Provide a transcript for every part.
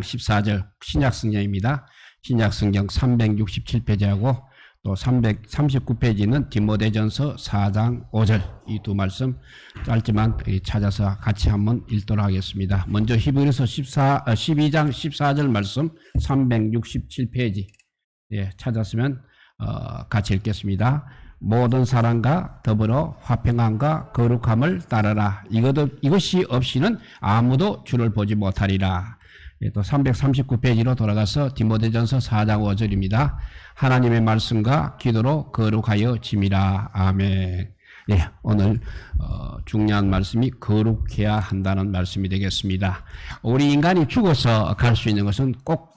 14절 신약성경입니다. 신약성경 367페이지하고 또 339페이지는 디모데전서 4장 5절 이 두 말씀 짧지만 찾아서 같이 한번 읽도록 하겠습니다. 먼저 히브리서 12장 14절 말씀 367페이지 찾았으면 같이 읽겠습니다. 모든 사랑과 더불어 화평함과 거룩함을 따르라. 이것이 없이는 아무도 주를 보지 못하리라. 또 339페이지로 돌아가서 디모데전서 4장 5절입니다. 하나님의 말씀과 기도로 거룩하여 짐이라. 아멘. 오늘 중요한 말씀이 거룩해야 한다는 말씀이 되겠습니다. 우리 인간이 죽어서 갈 수 있는 것은 꼭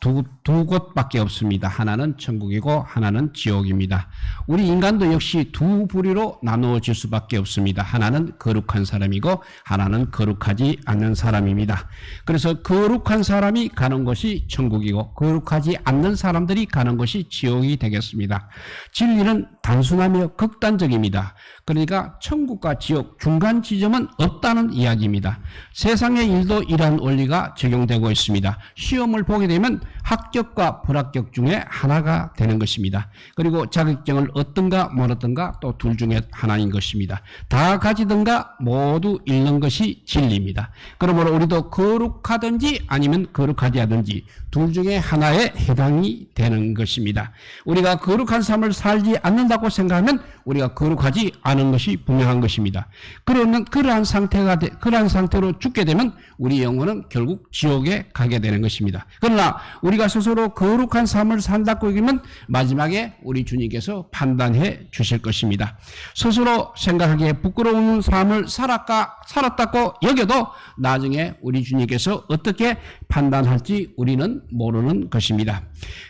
두 곳밖에 없습니다. 하나는 천국이고 하나는 지옥입니다. 우리 인간도 역시 두 부류로 나누어질 수밖에 없습니다. 하나는 거룩한 사람이고 하나는 거룩하지 않는 사람입니다. 그래서 거룩한 사람이 가는 곳이 천국이고 거룩하지 않는 사람들이 가는 곳이 지옥이 되겠습니다. 진리는 단순하며 극단적입니다. 그러니까 천국과 지옥 중간 지점은 없다는 이야기입니다. 세상의 일도 이러한 원리가 적용되고 있습니다. 시험을 보게 되면 합격과 불합격 중에 하나가 되는 것입니다. 그리고 자격증을 얻든가 못 얻든가 또 둘 중에 하나인 것입니다. 다 가지든가 모두 잃는 것이 진리입니다. 그러므로 우리도 거룩하든지 아니면 거룩하지 않든지 둘 중에 하나에 해당이 되는 것입니다. 우리가 거룩한 삶을 살지 않는다고 생각하면 우리가 거룩하지 않은 것이 분명한 것입니다. 그러면 그러한 상태로 죽게 되면 우리 영혼은 결국 지옥에 가게 되는 것입니다. 그러나 우리가 스스로 거룩한 삶을 산다고 여기면 마지막에 우리 주님께서 판단해 주실 것입니다. 스스로 생각하기에 부끄러운 삶을 살았다고 여겨도 나중에 우리 주님께서 어떻게 판단할지 우리는 모르는 것입니다.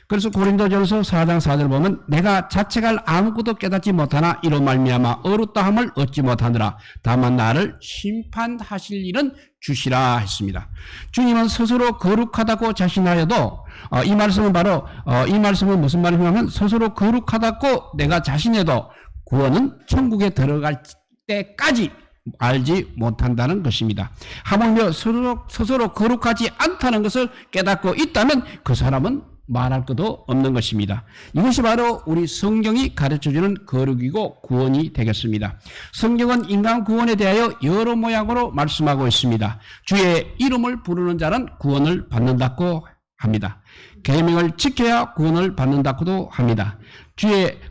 그래서 고린도전서 4장 4절 보면 내가 자책할 아무것도 깨닫지 못하나 이로 말미암아 어렵다함을 얻지 못하느라 다만 나를 심판하실 일은 주시라 했습니다. 주님은 스스로 거룩하다고 자신하여도 이 말씀은 무슨 말이냐면 스스로 거룩하다고 내가 자신해도 구원은 천국에 들어갈 때까지 알지 못한다는 것입니다. 하물며 스스로 거룩하지 않다는 것을 깨닫고 있다면 그 사람은 말할 것도 없는 것입니다. 이것이 바로 우리 성경이 가르쳐주는 거룩이고 구원이 되겠습니다. 성경은 인간 구원에 대하여 여러 모양으로 말씀하고 있습니다. 주의 이름을 부르는 자는 구원을 받는다고 합니다. 계명을 지켜야 구원을 받는다고도 합니다.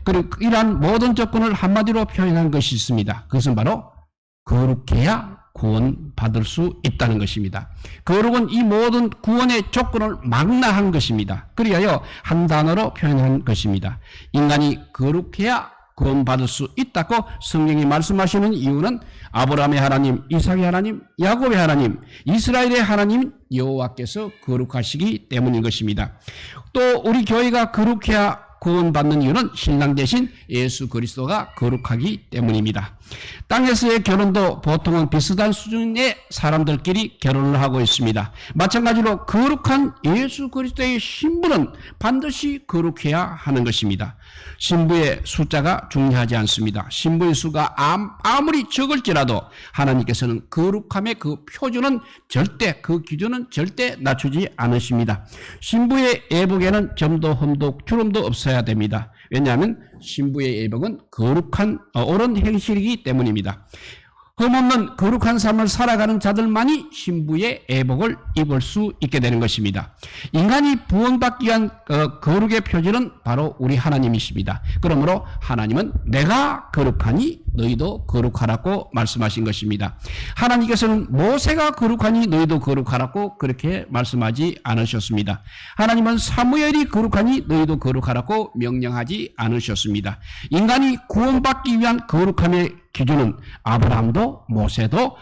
그리고 이러한 모든 조건을 한마디로 표현한 것이 있습니다. 그것은 바로 거룩해야 구원받을 수 있다는 것입니다. 거룩은 이 모든 구원의 조건을 망라한 것입니다. 그리하여 한 단어로 표현한 것입니다. 인간이 거룩해야 구원받을 수 있다고 성경이 말씀하시는 이유는 아브라함의 하나님, 이삭의 하나님, 야곱의 하나님, 이스라엘의 하나님 여호와께서 거룩하시기 때문인 것입니다. 또 우리 교회가 거룩해야 구원받는 이유는 신랑 대신 예수 그리스도가 거룩하기 때문입니다. 땅에서의 결혼도 보통은 비슷한 수준의 사람들끼리 결혼을 하고 있습니다. 마찬가지로 거룩한 예수 그리스도의 신부는 반드시 거룩해야 하는 것입니다. 신부의 숫자가 중요하지 않습니다. 신부의 수가 아무리 적을지라도 하나님께서는 거룩함의 그 표준은 그 기준은 절대 낮추지 않으십니다. 신부의 예복에는 점도 흠도 주름도 없어야 됩니다. 왜냐하면 신부의 예복은 거룩한 옳은 행실이기 때문입니다. 흠없는 거룩한 삶을 살아가는 자들만이 신부의 예복을 입을 수 있게 되는 것입니다. 인간이 구원받기 위한 거룩의 표준은 바로 우리 하나님이십니다. 그러므로 하나님은 내가 거룩하니 너희도 거룩하라고 말씀하신 것입니다. 하나님께서는 모세가 거룩하니 너희도 거룩하라고 그렇게 말씀하지 않으셨습니다. 하나님은 사무엘이 거룩하니 너희도 거룩하라고 명령하지 않으셨습니다. 인간이 구원받기 위한 거룩함의 기준은 아브라함도 모세도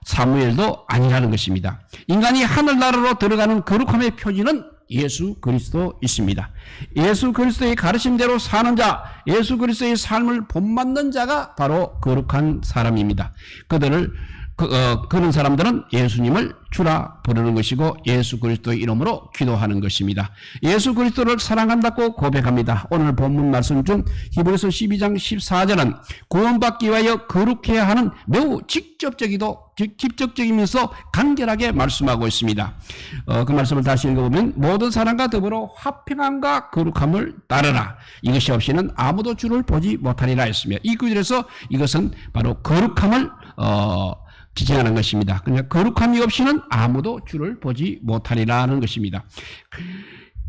사무엘도 아니라는 것입니다. 인간이 하늘나라로 들어가는 거룩함의 표지는 예수 그리스도 있습니다. 예수 그리스도의 가르침대로 사는 자, 예수 그리스도의 삶을 본받는 자가 바로 거룩한 사람입니다. 그들을 그런 사람들은 예수님을 주라 부르는 것이고 예수 그리스도의 이름으로 기도하는 것입니다. 예수 그리스도를 사랑한다고 고백합니다. 오늘 본문 말씀 중 히브리서 12장 14절은 구원받기 위하여 거룩해야 하는 매우 직접적이면서 간결하게 말씀하고 있습니다. 그 말씀을 다시 읽어보면 모든 사람과 더불어 화평함과 거룩함을 따르라. 이것이 없이는 아무도 주를 보지 못하리라 했으며 이 구절에서 이것은 바로 거룩함을 지칭하는 것입니다. 그러니까 거룩함이 없이는 아무도 주를 보지 못하리라는 것입니다.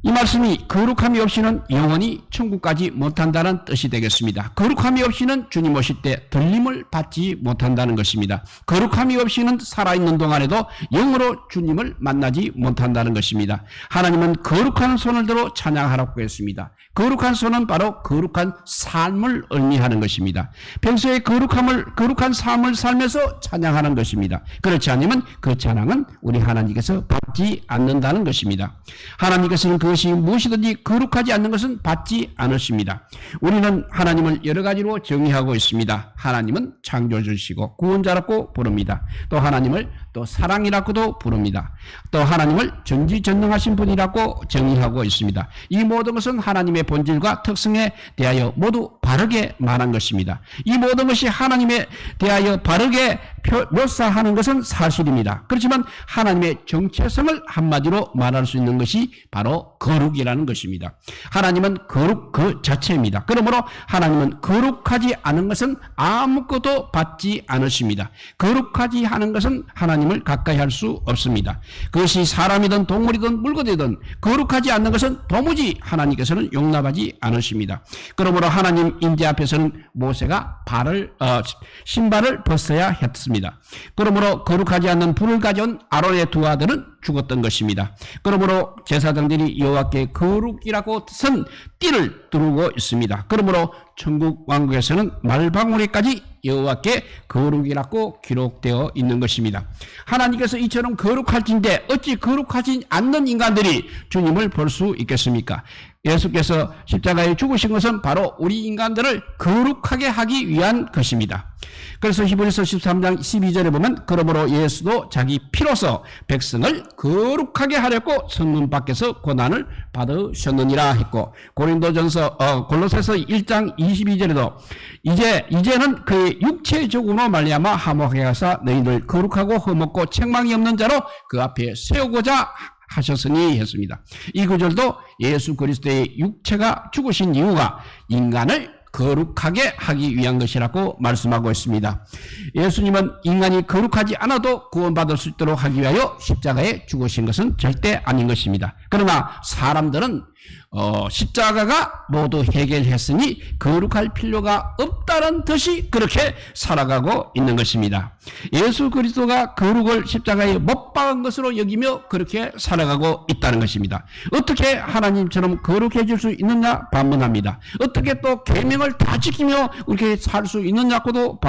이 말씀이 거룩함이 없이는 영원히 천국까지 못한다는 뜻이 되겠습니다. 거룩함이 없이는 주님 오실 때 들림을 받지 못한다는 것입니다. 거룩함이 없이는 살아있는 동안에도 영으로 주님을 만나지 못한다는 것입니다. 하나님은 거룩한 손을 들어 찬양하라고 했습니다. 거룩한 손은 바로 거룩한 삶을 의미하는 것입니다. 평소에 거룩한 삶을 살면서 찬양하는 것입니다. 그렇지 않으면 그 찬양은 우리 하나님께서 받지 않는다는 것입니다. 하나님께서는 그것이 무엇이든지 거룩하지 않는 것은 받지 않으십니다. 우리는 하나님을 여러 가지로 정의하고 있습니다. 하나님은 창조주시고 구원자라고 부릅니다. 또 하나님을 또 사랑이라고도 부릅니다. 또 하나님을 전지전능하신 분이라고 정의하고 있습니다. 이 모든 것은 하나님의 본질과 특성에 대하여 모두 바르게 말한 것입니다. 이 모든 것이 하나님에 대하여 바르게 묘사하는 것은 사실입니다. 그렇지만 하나님의 정체성을 한마디로 말할 수 있는 것이 바로 거룩이라는 것입니다. 하나님은 거룩 그 자체입니다. 그러므로 하나님은 거룩하지 않은 것은 아무것도 받지 않으십니다. 거룩하지 않은 것은 하나님을 가까이 할 수 없습니다. 그것이 사람이든 동물이든 물건이든 거룩하지 않는 것은 도무지 하나님께서는 용납하지 않으십니다. 그러므로 하나님 임재 앞에서는 모세가 신발을 벗어야 했습니다. 그러므로 거룩하지 않는 불을 가져온 아론의 두 아들은 죽었던 것입니다. 그러므로 제사장들이 여호와께 거룩이라고 쓴 띠를 두르고 있습니다. 그러므로 천국 왕국에서는 말방울에까지 여호와께 거룩이라고 기록되어 있는 것입니다. 하나님께서 이처럼 거룩하신데 어찌 거룩하지 않는 인간들이 주님을 볼 수 있겠습니까? 예수께서 십자가에 죽으신 것은 바로 우리 인간들을 거룩하게 하기 위한 것입니다. 그래서 히브리서 13장 12절에 보면 그러므로 예수도 자기 피로서 백성을 거룩하게 하려고 성문 밖에서 고난을 받으셨느니라 했고 골로새서 1장 22절에도 이제는 그의 육체적으로 말미암아 화목하게 하사 너희를 거룩하고 흠없고 책망이 없는 자로 그 앞에 세우고자 하셨으니 했습니다. 이 구절도 예수 그리스도의 육체가 죽으신 이유가 인간을 거룩하게 하기 위한 것이라고 말씀하고 있습니다. 예수님은 인간이 거룩하지 않아도 구원받을 수 있도록 하기 위하여 십자가에 죽으신 것은 절대 아닌 것입니다. 그러나 사람들은 십자가가 모두 해결했으니 거룩할 필요가 없다는 듯이 그렇게 살아가고 있는 것입니다. 예수 그리스도가 거룩을 십자가에 못 박은 것으로 여기며 그렇게 살아가고 있다는 것입니다. 어떻게 하나님처럼 거룩해질 수 있느냐 반문합니다. 어떻게 또 계명을 다 지키며 이렇게 살 수 있느냐고도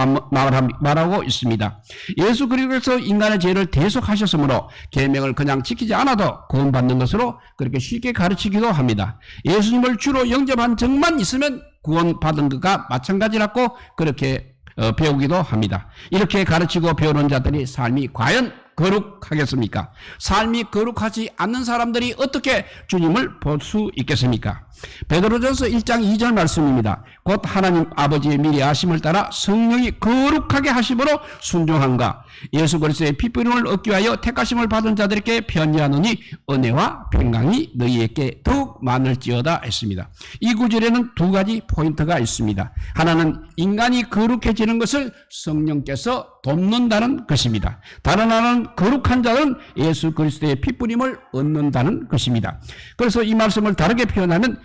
말하고 있습니다. 예수 그리스도께서 인간의 죄를 대속하셨으므로 계명을 그냥 지키지 않아도 구원받는 것으로 그렇게 쉽게 가르치기도 합니다. 예수님을 주로 영접한 적만 있으면 구원받은 것과 마찬가지라고 그렇게 배우기도 합니다. 이렇게 가르치고 배우는 자들이 삶이 과연 거룩하겠습니까? 삶이 거룩하지 않는 사람들이 어떻게 주님을 볼 수 있겠습니까? 베드로전서 1장 2절 말씀입니다. 곧 하나님 아버지의 미리 아심을 따라 성령이 거룩하게 하심으로 순종함과 예수 그리스도의 피뿌림을 얻기 위하여 택하심을 받은 자들에게 편지하노니 은혜와 평강이 너희에게 더욱 많을지어다 했습니다. 이 구절에는 두 가지 포인트가 있습니다. 하나는 인간이 거룩해지는 것을 성령께서 돕는다는 것입니다. 다른 하나는 거룩한 자는 예수 그리스도의 피뿌림을 얻는다는 것입니다. 그래서 이 말씀을 다르게 표현하면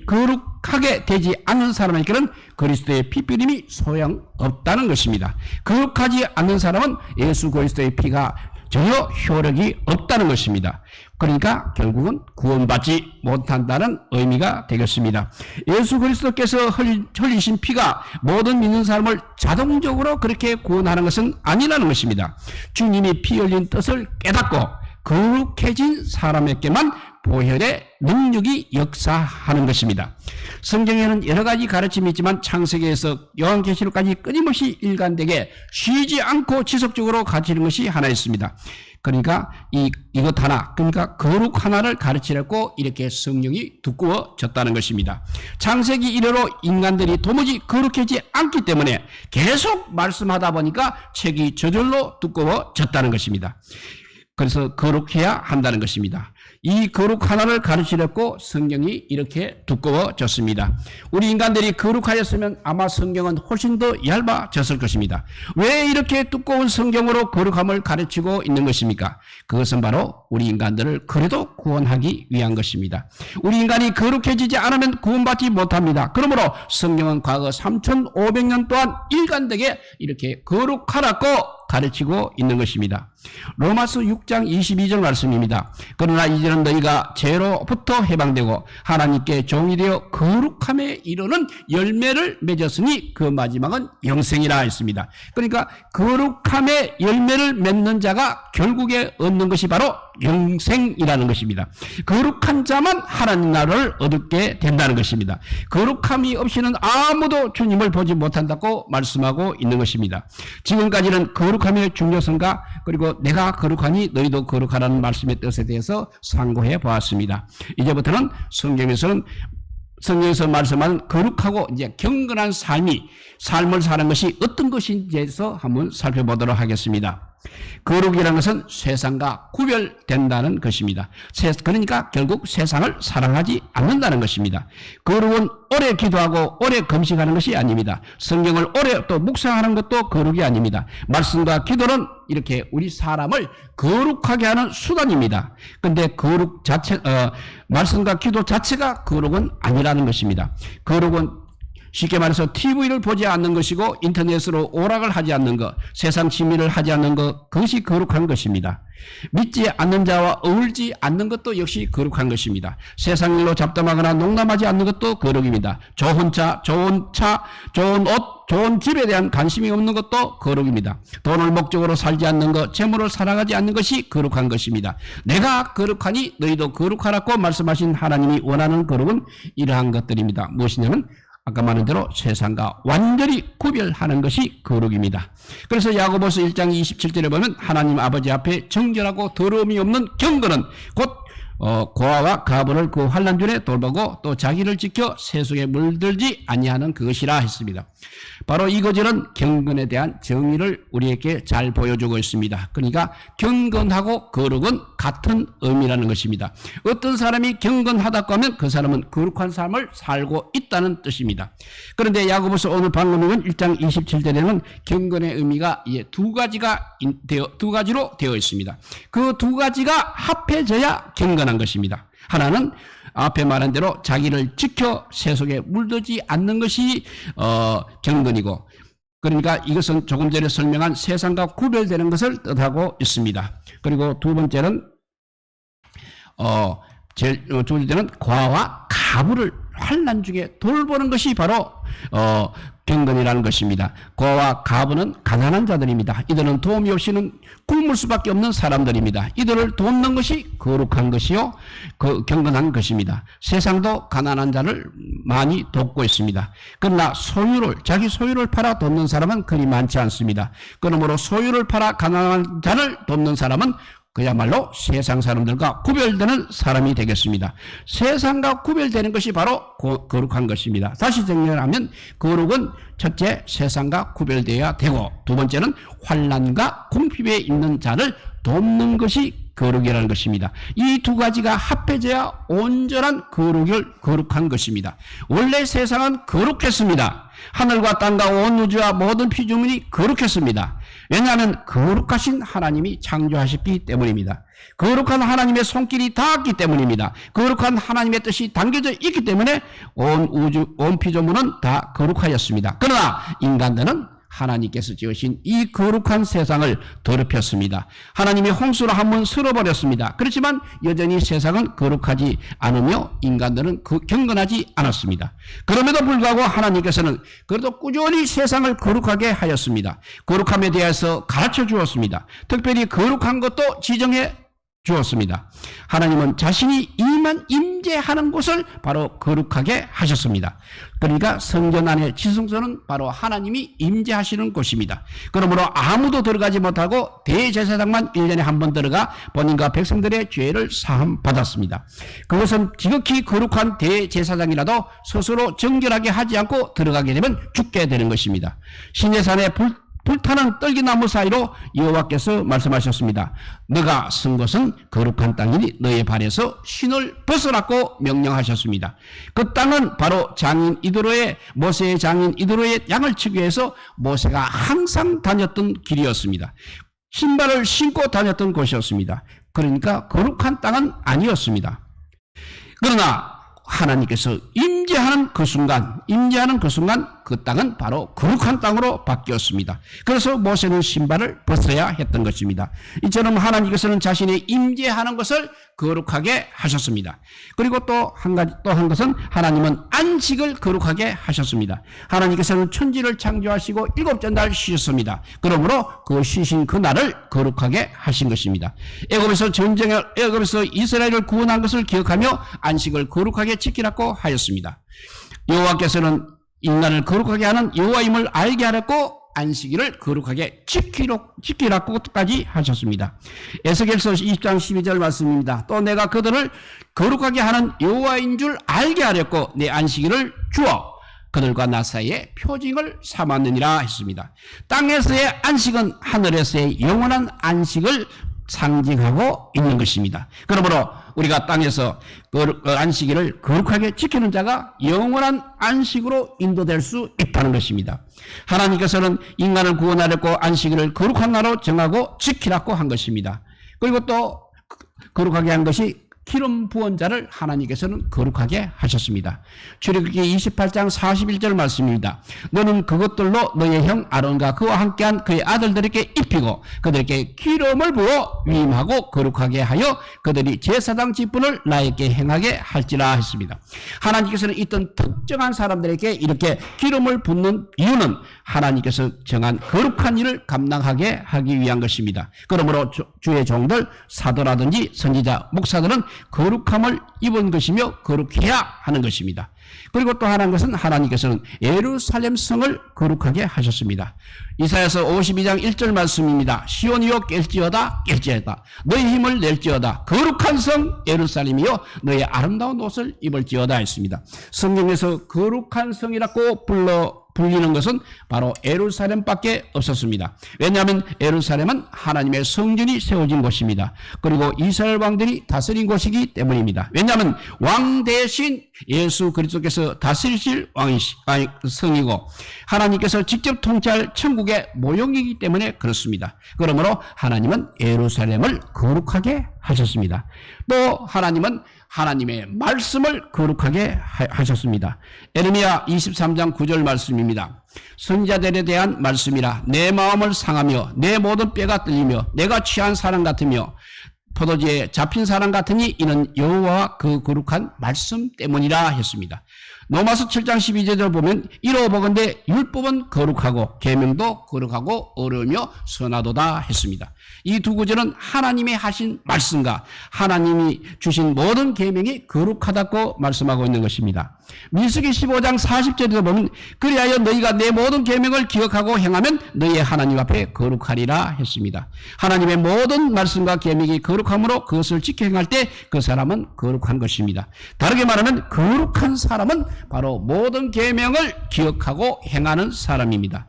거룩하게 되지 않는 사람에게는 그리스도의 피뿌림이 소용없다는 것입니다. 거룩하지 않는 사람은 예수 그리스도의 피가 전혀 효력이 없다는 것입니다. 그러니까 결국은 구원받지 못한다는 의미가 되겠습니다. 예수 그리스도께서 흘리신 피가 모든 믿는 사람을 자동적으로 그렇게 구원하는 것은 아니라는 것입니다. 주님이 피 흘린 뜻을 깨닫고 거룩해진 사람에게만 보혈의 능력이 역사하는 것입니다. 성경에는 여러 가지 가르침이 있지만 창세기에서 요한계시록까지 끊임없이 일관되게 쉬지 않고 지속적으로 가르치는 것이 하나 있습니다. 그러니까 이것 하나, 그러니까 거룩 하나를 가르치려고 이렇게 성령이 두꺼워졌다는 것입니다. 창세기 이래로 인간들이 도무지 거룩하지 않기 때문에 계속 말씀하다 보니까 책이 저절로 두꺼워졌다는 것입니다. 그래서 거룩해야 한다는 것입니다. 이 거룩 하나를 가르치려고 성경이 이렇게 두꺼워졌습니다. 우리 인간들이 거룩하였으면 아마 성경은 훨씬 더 얇아졌을 것입니다. 왜 이렇게 두꺼운 성경으로 거룩함을 가르치고 있는 것입니까? 그것은 바로 우리 인간들을 그래도 구원하기 위한 것입니다. 우리 인간이 거룩해지지 않으면 구원받지 못합니다. 그러므로 성경은 과거 3500년 동안 일관되게 이렇게 거룩하라고 가르치고 있는 것입니다. 로마서 6장 22절 말씀입니다. 그러나 이제는 너희가 죄로부터 해방되고 하나님께 종이 되어 거룩함에 이르는 열매를 맺었으니 그 마지막은 영생이라 했습니다. 그러니까 거룩함의 열매를 맺는 자가 결국에 얻는 것이 바로 영생이라는 것입니다. 거룩한 자만 하나님 나라를 얻게 된다는 것입니다. 거룩함이 없이는 아무도 주님을 보지 못한다고 말씀하고 있는 것입니다. 지금까지는 거룩함의 중요성과 그리고 내가 거룩하니 너희도 거룩하라는 말씀의 뜻에 대해서 상고해 보았습니다. 이제부터는 성경에서 말씀하는 거룩하고 이제 경건한 삶을 사는 것이 어떤 것인지에서 한번 살펴보도록 하겠습니다. 거룩이라는 것은 세상과 구별된다는 것입니다. 그러니까 결국 세상을 사랑하지 않는다는 것입니다. 거룩은 오래 기도하고 오래 금식하는 것이 아닙니다. 성경을 오래 또 묵상하는 것도 거룩이 아닙니다. 말씀과 기도는 이렇게 우리 사람을 거룩하게 하는 수단입니다. 근데 거룩 말씀과 기도 자체가 거룩은 아니라는 것입니다. 거룩은 쉽게 말해서 TV를 보지 않는 것이고 인터넷으로 오락을 하지 않는 것, 세상 취미를 하지 않는 것, 그것이 거룩한 것입니다. 믿지 않는 자와 어울리지 않는 것도 역시 거룩한 것입니다. 세상 일로 잡담하거나 농담하지 않는 것도 거룩입니다. 좋은 차, 좋은 옷, 좋은 집에 대한 관심이 없는 것도 거룩입니다. 돈을 목적으로 살지 않는 것, 재물을 사랑하지 않는 것이 거룩한 것입니다. 내가 거룩하니 너희도 거룩하라고 말씀하신 하나님이 원하는 거룩은 이러한 것들입니다. 무엇이냐면 아까 말한 대로 세상과 완전히 구별하는 것이 거룩입니다. 그래서 야고보서 1장 27절에 보면 하나님 아버지 앞에 정결하고 더러움이 없는 경건은 곧 고아와 가부를 그 환난줄에 돌보고 또 자기를 지켜 세속에 물들지 아니하는 그것이라 했습니다. 바로 이 구절은 경건에 대한 정의를 우리에게 잘 보여주고 있습니다. 그러니까 경건하고 거룩은 같은 의미라는 것입니다. 어떤 사람이 경건하다고 하면 그 사람은 거룩한 삶을 살고 있다는 뜻입니다. 그런데 야고보서 오늘 방금 읽은 1장 27절에는 경건의 의미가 두 가지로 되어 있습니다. 그 두 가지가 합해져야 경건한 것입니다. 하나는 앞에 말한 대로 자기를 지켜 세속에 물들지 않는 것이 경건이고, 그러니까 이것은 조금 전에 설명한 세상과 구별되는 것을 뜻하고 있습니다. 그리고 두 번째는 두 번째는 과와 가부를 환난 중에 돌보는 것이 바로 경건이라는 것입니다. 고와 가부는 가난한 자들입니다. 이들은 도움이 없이는 굶을 수밖에 없는 사람들입니다. 이들을 돕는 것이 거룩한 것이요, 경건한 것입니다. 세상도 가난한 자를 많이 돕고 있습니다. 그러나 자기 소유를 팔아 돕는 사람은 그리 많지 않습니다. 그러므로 소유를 팔아 가난한 자를 돕는 사람은 그야말로 세상 사람들과 구별되는 사람이 되겠습니다. 세상과 구별되는 것이 바로 거룩한 것입니다. 다시 정리하면 거룩은 첫째 세상과 구별되어야 되고, 두 번째는 환난과 궁핍에 있는 자를 돕는 것이 거룩이라는 것입니다. 이 두 가지가 합해져야 온전한 거룩한 것입니다. 원래 세상은 거룩했습니다. 하늘과 땅과 온 우주와 모든 피조물이 거룩했습니다. 왜냐하면 거룩하신 하나님이 창조하셨기 때문입니다. 거룩한 하나님의 손길이 닿았기 때문입니다. 거룩한 하나님의 뜻이 담겨져 있기 때문에 온 피조물은 다 거룩하였습니다. 그러나 인간들은 하나님께서 지으신 이 거룩한 세상을 더럽혔습니다. 하나님이 홍수로 한번 쓸어버렸습니다. 그렇지만 여전히 세상은 거룩하지 않으며 인간들은 경건하지 않았습니다. 그럼에도 불구하고 하나님께서는 그래도 꾸준히 세상을 거룩하게 하였습니다. 거룩함에 대해서 가르쳐 주었습니다. 특별히 거룩한 것도 지정해 주었습니다. 하나님은 자신이 임재하는 곳을 바로 거룩하게 하셨습니다. 그러니까 성전 안의 지성소는 바로 하나님이 임재하시는 곳입니다. 그러므로 아무도 들어가지 못하고 대제사장만 1년에 한 번 들어가 본인과 백성들의 죄를 사함 받았습니다. 그것은 지극히 거룩한 대제사장이라도 스스로 정결하게 하지 않고 들어가게 되면 죽게 되는 것입니다. 시내산에 불타는 떨기나무 사이로 여호와께서 말씀하셨습니다. 너가 쓴 것은 거룩한 땅이니 너의 발에서 신을 벗어라고 명령하셨습니다. 그 땅은 바로 장인 이드로의 모세의 장인 이드로의 양을 치기 위해서 모세가 항상 다녔던 길이었습니다. 신발을 신고 다녔던 곳이었습니다. 그러니까 거룩한 땅은 아니었습니다. 그러나 하나님께서 임재하는 그 순간 그 땅은 바로 거룩한 땅으로 바뀌었습니다. 그래서 모세는 신발을 벗어야 했던 것입니다. 이처럼 하나님께서는 자신이 임재하는 것을 거룩하게 하셨습니다. 그리고 또 한 것은 하나님은 안식을 거룩하게 하셨습니다. 하나님께서는 천지를 창조하시고 7째 날 쉬셨습니다. 그러므로 그 쉬신 그 날을 거룩하게 하신 것입니다. 애굽에서 이스라엘을 구원한 것을 기억하며 안식을 거룩하게 지키라고 하였습니다. 여호와께서는 인간을 거룩하게 하는 여호와임을 알게 하려고 안식일을 거룩하게 지키라고까지 하셨습니다. 에스겔서 20장 12절 말씀입니다. 또 내가 그들을 거룩하게 하는 여호와인 줄 알게 하려고 내 안식일을 주어 그들과 나 사이에 표징을 삼았느니라 했습니다. 땅에서의 안식은 하늘에서의 영원한 안식을 상징하고 있는 것입니다. 그러므로 우리가 땅에서 안식일을 거룩하게 지키는 자가 영원한 안식으로 인도될 수 있다는 것입니다. 하나님께서는 인간을 구원하려고 안식일을 거룩한 날로 정하고 지키라고 한 것입니다. 그리고 또 거룩하게 한 것이 기름 부은 자를 하나님께서는 거룩하게 하셨습니다. 출애굽기 28장 41절 말씀입니다. 너는 그것들로 너의 형 아론과 그와 함께한 그의 아들들에게 입히고 그들에게 기름을 부어 위임하고 거룩하게 하여 그들이 제사장 직분을 나에게 행하게 할지라 했습니다. 하나님께서는 있던 특정한 사람들에게 이렇게 기름을 붓는 이유는 하나님께서 정한 거룩한 일을 감당하게 하기 위한 것입니다. 그러므로 주의 종들 사도라든지 선지자 목사들은 거룩함을 입은 것이며 거룩해야 하는 것입니다. 그리고 또 하나인 것은 하나님께서는 예루살렘 성을 거룩하게 하셨습니다. 이사야서 52장 1절 말씀입니다. 시온이여 깰지어다 너희 힘을 낼지어다 거룩한 성 예루살렘이여 너희 아름다운 옷을 입을지어다 했습니다. 성경에서 거룩한 성이라고 불리는 것은 바로 예루살렘밖에 없었습니다. 왜냐하면 예루살렘은 하나님의 성전이 세워진 곳입니다. 그리고 이스라엘 왕들이 다스린 곳이기 때문입니다. 왜냐하면 왕 대신 예수 그리스도께서 다스리실 성이고 하나님께서 직접 통치할 천국의 모형이기 때문에 그렇습니다. 그러므로 하나님은 예루살렘을 거룩하게 하셨습니다. 또 하나님은 하나님의 말씀을 거룩하게 하셨습니다. 에레미야 23장 9절 말씀입니다. 선지자들에 대한 말씀이라 내 마음을 상하며 내 모든 뼈가 떨리며 내가 취한 사람 같으며 포도주에 잡힌 사람 같으니 이는 여호와와 그 거룩한 말씀 때문이라 했습니다. 로마서 7장 12절을 보면 이로보건대 율법은 거룩하고 계명도 거룩하고 어려우며 선하도다 했습니다. 이 두 구절은 하나님이 하신 말씀과 하나님이 주신 모든 계명이 거룩하다고 말씀하고 있는 것입니다. 민수기 15장 40절에도 보면 그리하여 너희가 내 모든 계명을 기억하고 행하면 너희의 하나님 앞에 거룩하리라 했습니다. 하나님의 모든 말씀과 계명이 거룩함으로 그것을 지켜 행할 때 그 사람은 거룩한 것입니다. 다르게 말하면 거룩한 사람은 바로 모든 계명을 기억하고 행하는 사람입니다.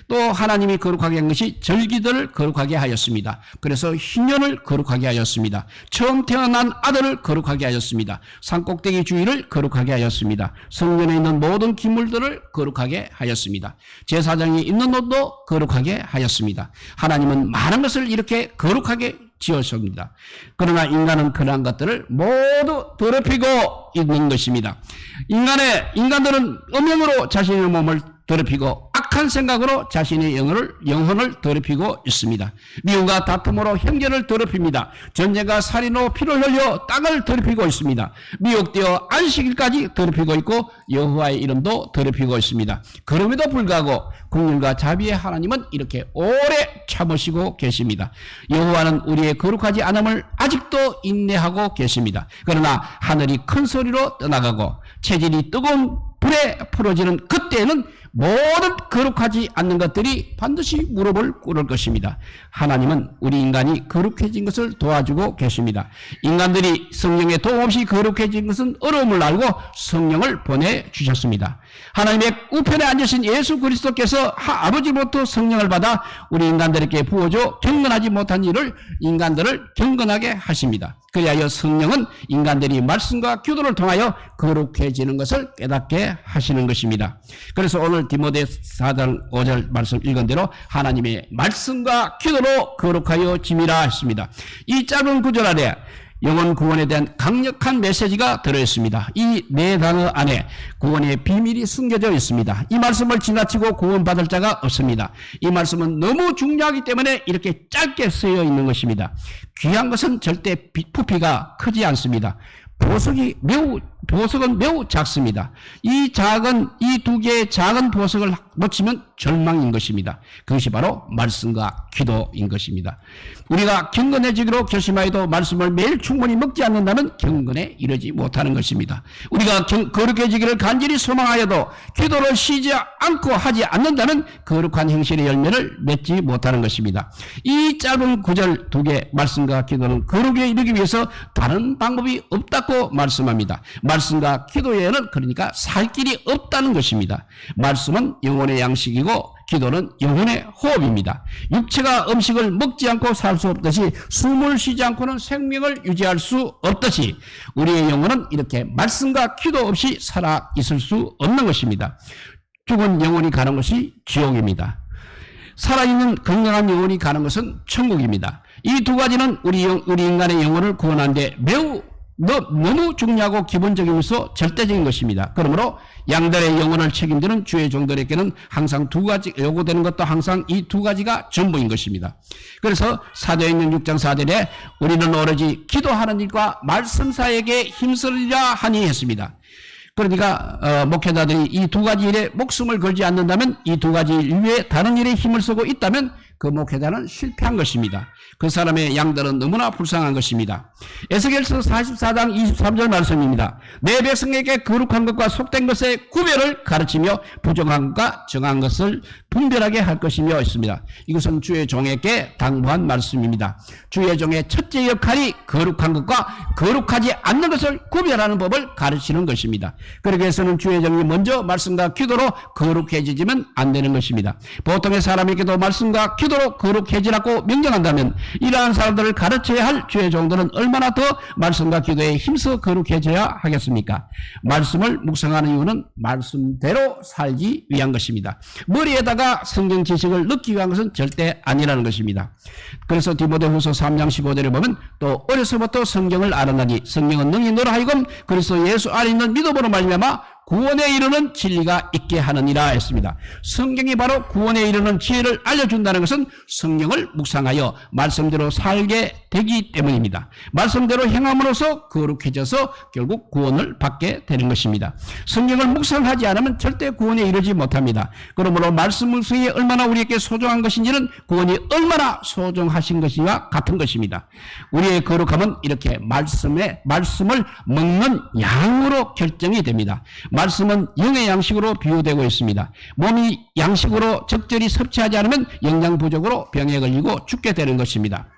또 하나님이 거룩하게 한 것이 절기들을 거룩하게 하였습니다. 그래서 희년을 거룩하게 하였습니다. 처음 태어난 아들을 거룩하게 하였습니다. 산꼭대기 주일을 거룩하게 하였습니다. 성전에 있는 모든 기물들을 거룩하게 하였습니다. 제사장이 입는 옷도 거룩하게 하였습니다. 하나님은 많은 것을 이렇게 거룩하게 지었습니다. 그러나 인간은 그러한 것들을 모두 더럽히고 있는 것입니다. 인간들은 음행으로 자신의 몸을 더럽히고 악한 생각으로 자신의 영혼을 더럽히고 있습니다. 미움과 다툼으로 형제를 더럽힙니다. 전쟁과 살인으로 피를 흘려 땅을 더럽히고 있습니다. 미혹되어 안식일까지 더럽히고 있고 여호와의 이름도 더럽히고 있습니다. 그럼에도 불구하고 긍휼과 자비의 하나님은 이렇게 오래 참으시고 계십니다. 여호와는 우리의 거룩하지 않음을 아직도 인내하고 계십니다. 그러나 하늘이 큰 소리로 떠나가고 체질이 뜨거운 불에 풀어지는 그때에는 모든 거룩하지 않는 것들이 반드시 무릎을 꿇을 것입니다. 하나님은 우리 인간이 거룩해진 것을 도와주고 계십니다. 인간들이 성령의 도움 없이 거룩해진 것은 어려움을 알고 성령을 보내주셨습니다. 하나님의 우편에 앉으신 예수 그리스도께서 아버지로부터 성령을 받아 우리 인간들에게 부어줘 경건하지 못한 일을 인간들을 경건하게 하십니다. 그리하여 성령은 인간들이 말씀과 기도를 통하여 거룩해지는 것을 깨닫게 하시는 것입니다. 그래서 오늘 디모데 4장 5절 말씀 읽은 대로 하나님의 말씀과 기도로 거룩하여 짐이라 했습니다. 이 짧은 구절 아래 영혼 구원에 대한 강력한 메시지가 들어있습니다. 이 네 단어 안에 구원의 비밀이 숨겨져 있습니다. 이 말씀을 지나치고 구원받을 자가 없습니다. 이 말씀은 너무 중요하기 때문에 이렇게 짧게 쓰여 있는 것입니다. 귀한 것은 절대 부피가 크지 않습니다. 보석은 매우 작습니다. 이 두 개의 작은 보석을 놓치면 절망인 것입니다. 그것이 바로 말씀과 기도인 것입니다. 우리가 경건해지기로 결심하여도 말씀을 매일 충분히 먹지 않는다면 경건에 이르지 못하는 것입니다. 우리가 거룩해지기를 간절히 소망하여도 기도를 쉬지 않고 하지 않는다면 거룩한 행실의 열매를 맺지 못하는 것입니다. 이 짧은 구절 두 개 말씀과 기도는 거룩에 이르기 위해서 다른 방법이 없다고 말씀합니다. 말씀과 기도에는 그러니까 살 길이 없다는 것입니다. 말씀은 영혼의 양식이고 기도는 영혼의 호흡입니다. 육체가 음식을 먹지 않고 살 수 없듯이 숨을 쉬지 않고는 생명을 유지할 수 없듯이 우리의 영혼은 이렇게 말씀과 기도 없이 살아 있을 수 없는 것입니다. 죽은 영혼이 가는 것이 지옥입니다. 살아있는 건강한 영혼이 가는 것은 천국입니다. 이 두 가지는 우리 인간의 영혼을 구원하는 데 매우 너무 중요하고 기본적이면서 절대적인 것입니다. 그러므로 양들의 영혼을 책임지는 주의 종들에게는 항상 두 가지 요구되는 것도 항상 이 두 가지가 전부인 것입니다. 그래서 사도행전 6장 4절에 우리는 오로지 기도하는 일과 말씀 사역에 힘쓰리라 하니 했습니다. 그러니까 목회자들이 이 두 가지 일에 목숨을 걸지 않는다면, 이 두 가지 일 위에 다른 일에 힘을 쓰고 있다면 그 목회자는 실패한 것입니다. 그 사람의 양들은 너무나 불쌍한 것입니다. 에스겔서 44장 23절 말씀입니다. 내 백성에게 거룩한 것과 속된 것의 구별을 가르치며 부정한 것과 정한 것을 분별하게 할 것이며 있습니다. 이것은 주의 종에게 당부한 말씀입니다. 주의 종의 첫째 역할이 거룩한 것과 거룩하지 않는 것을 구별하는 법을 가르치는 것입니다. 그러기 위해서는 주의 종이 먼저 말씀과 기도로 거룩해지면 안 되는 것입니다. 보통의 사람에게도 말씀과 기도로 거룩해지라고 명령한다면 이러한 사람들을 가르쳐야 할 주의 종들은 얼마나 더 말씀과 기도에 힘써 거룩해져야 하겠습니까? 말씀을 묵상하는 이유는 말씀대로 살기 위한 것입니다. 머리에다가 성경 지식을 넣기 위한 것은 절대 아니라는 것입니다. 그래서 디모데후서 3장 15절에 보면 또 어려서부터 성경을 알아나니 성경은 능히 너로 하여금 그리스도 예수 안에 있는 믿음으로 말미암아 구원에 이르는 진리가 있게 하느니라 했습니다. 성경이 바로 구원에 이르는 지혜를 알려준다는 것은 성경을 묵상하여 말씀대로 살게 되기 때문입니다. 말씀대로 행함으로써 거룩해져서 결국 구원을 받게 되는 것입니다. 성경을 묵상하지 않으면 절대 구원에 이르지 못합니다. 그러므로 말씀 묵상이 얼마나 우리에게 소중한 것인지는 구원이 얼마나 소중하신 것이와 같은 것입니다. 우리의 거룩함은 이렇게 말씀을 먹는 양으로 결정이 됩니다. 말씀은 영의 양식으로 비유되고 있습니다. 몸이 양식으로 적절히 섭취하지 않으면 영양 부족으로 병에 걸리고 죽게 되는 것입니다.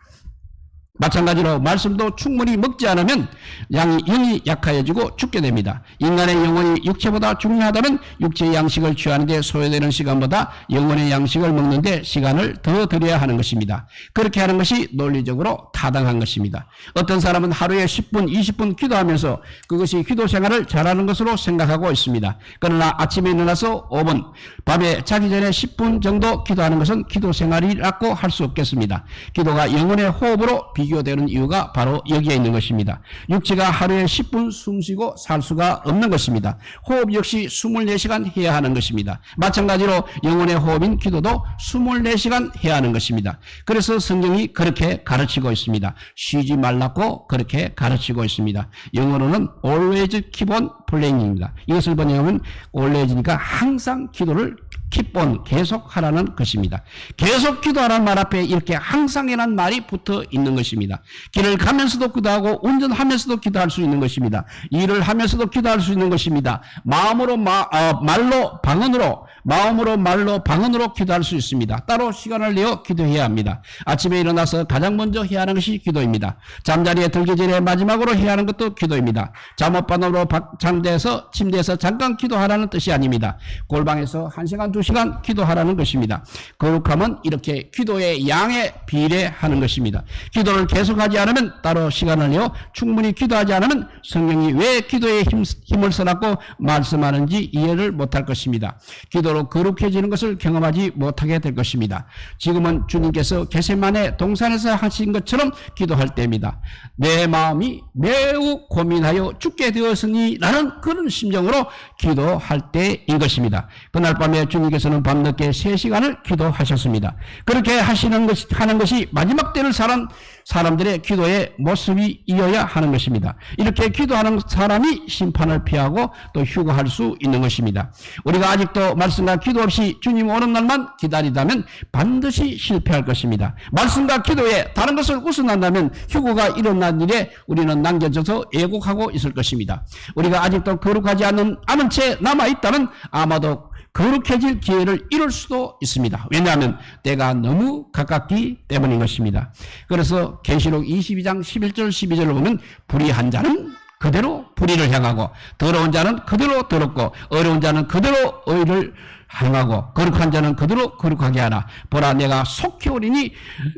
마찬가지로 말씀도 충분히 먹지 않으면 영이 약해지고 죽게 됩니다. 인간의 영혼이 육체보다 중요하다면 육체의 양식을 취하는데 소요되는 시간보다 영혼의 양식을 먹는데 시간을 더 들여야 하는 것입니다. 그렇게 하는 것이 논리적으로 타당한 것입니다. 어떤 사람은 하루에 10분, 20분 기도하면서 그것이 기도 생활을 잘하는 것으로 생각하고 있습니다. 그러나 아침에 일어나서 5분, 밤에 자기 전에 10분 정도 기도하는 것은 기도 생활이라고 할 수 없겠습니다. 기도가 영혼의 호흡으로 비교되는 이유가 바로 여기에 있는 것입니다. 육체가 하루에 10분 숨쉬고 살 수가 없는 것입니다. 호흡 역시 24시간 해야 하는 것입니다. 마찬가지로 영혼의 호흡인 기도도 24시간 해야 하는 것입니다. 그래서 성경이 그렇게 가르치고 있습니다. 쉬지 말라고 그렇게 가르치고 있습니다. 영어로는 always keep on praying입니다. 이것을 번역하면 always니까 항상 기도를 keep on, 계속 하라는 것입니다. 계속 기도하라는 말 앞에 이렇게 항상이라는 말이 붙어 있는 것입니다. 길을 가면서도 기도하고 운전하면서도 기도할 수 있는 것입니다. 일을 하면서도 기도할 수 있는 것입니다. 마음으로 말로 방언으로 마음으로 말로 방언으로 기도할 수 있습니다. 따로 시간을 내어 기도해야 합니다. 아침에 일어나서 가장 먼저 해야 하는 것이 기도입니다. 잠자리에 들기 전에 마지막으로 해야 하는 것도 기도입니다. 잠옷바늘로 잠대서 침대에서 잠깐 기도하라는 뜻이 아닙니다. 골방에서 1시간 2시간 기도하라는 것입니다. 거룩함은 이렇게 기도의 양에 비례하는 것입니다. 기도를 계속하지 않으면 따로 시간을 내어 충분히 기도하지 않으면 성경이 왜 기도에 힘을 써놨고 말씀하는지 이해를 못할 것입니다. 기도로 거룩해지는 것을 경험하지 못하게 될 것입니다. 지금은 주님께서 겟세마네 동산에서 하신 것처럼 기도할 때입니다. 내 마음이 매우 고민하여 죽게 되었으니 라는 그런 심정으로 기도할 때인 것입니다. 그날 밤에 주님께서는 밤늦게 3시간을 기도하셨습니다. 그렇게 하는 것이 마지막 때를 사는 사람들의 기도의 모습이어야 하는 것입니다. 이렇게 기도하는 사람이 심판을 피하고 또 휴거할 수 있는 것입니다. 우리가 아직도 말씀과 기도 없이 주님 오는 날만 기다리다면 반드시 실패할 것입니다. 말씀과 기도에 다른 것을 우선한다면 휴거가 일어난 일에 우리는 남겨져서 애곡하고 있을 것입니다. 우리가 아직도 거룩하지 않은 채 남아있다면 아마도 거룩해질 기회를 잃을 수도 있습니다. 왜냐하면 때가 너무 가깝기 때문인 것입니다. 그래서 계시록 22장 11절 12절을 보면 불의한 자는 그대로 불의를 향하고 더러운 자는 그대로 더럽고 어려운 자는 그대로 의를 행하고 거룩한 자는 그대로 거룩하게 하라. 보라 내가 속히 오리니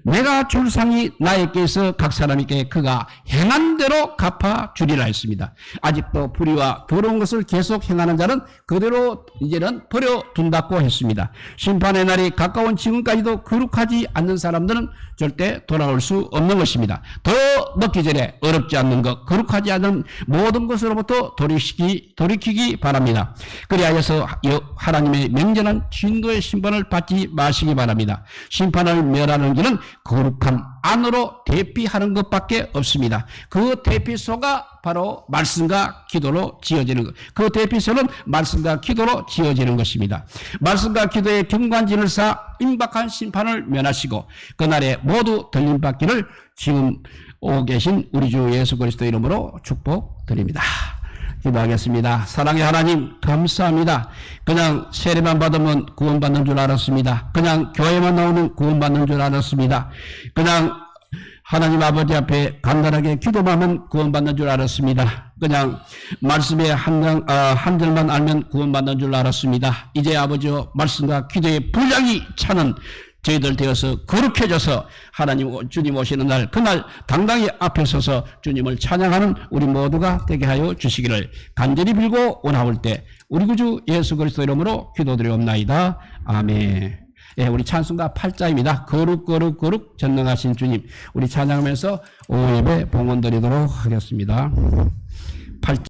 내가 줄 상이 나에게서 각 사람에게 그가 행한 대로 갚아주리라 했습니다. 아직도 불의와 더러운 것을 계속 행하는 자는 그대로 이제는 버려둔다고 했습니다. 심판의 날이 가까운 지금까지도 거룩하지 않는 사람들은 절대 돌아올 수 없는 것입니다. 더 늦기 전에 어렵지 않는 것, 거룩하지 않은 모든 것으로부터 돌이키기 바랍니다. 그리하여서 하나님의 명절한 진도의 심판을 받지 마시기 바랍니다. 심판을 멸하는 길은 거룩함 안으로 대피하는 것밖에 없습니다. 그 대피소가 바로 말씀과 기도로 지어지는 것. 그 대피소는 말씀과 기도로 지어지는 것입니다. 말씀과 기도의 경관진을 쌓아 임박한 심판을 면하시고 그날에 모두 들림받기를 지금 오고 계신 우리 주 예수 그리스도 이름으로 축복드립니다. 기도하겠습니다. 사랑의 하나님 감사합니다. 그냥 세례만 받으면 구원받는 줄 알았습니다. 그냥 교회만 나오면 구원받는 줄 알았습니다. 그냥 하나님 아버지 앞에 간단하게 기도만 하면 구원받는 줄 알았습니다. 그냥 말씀의 한 절만 알면 구원받는 줄 알았습니다. 이제 아버지여 말씀과 기도의 분량이 차는 저희들 되어서 거룩해져서 하나님 주님 오시는 날 그날 당당히 앞에 서서 주님을 찬양하는 우리 모두가 되게 하여 주시기를 간절히 빌고 원하올 때 우리 구주 예수 그리스도 이름으로 기도드리옵나이다. 아멘. 예, 우리 찬송가 8자입니다. 거룩 거룩 거룩 전능하신 주님. 우리 찬양하면서 오후 예배 봉헌 드리도록 하겠습니다. 8자.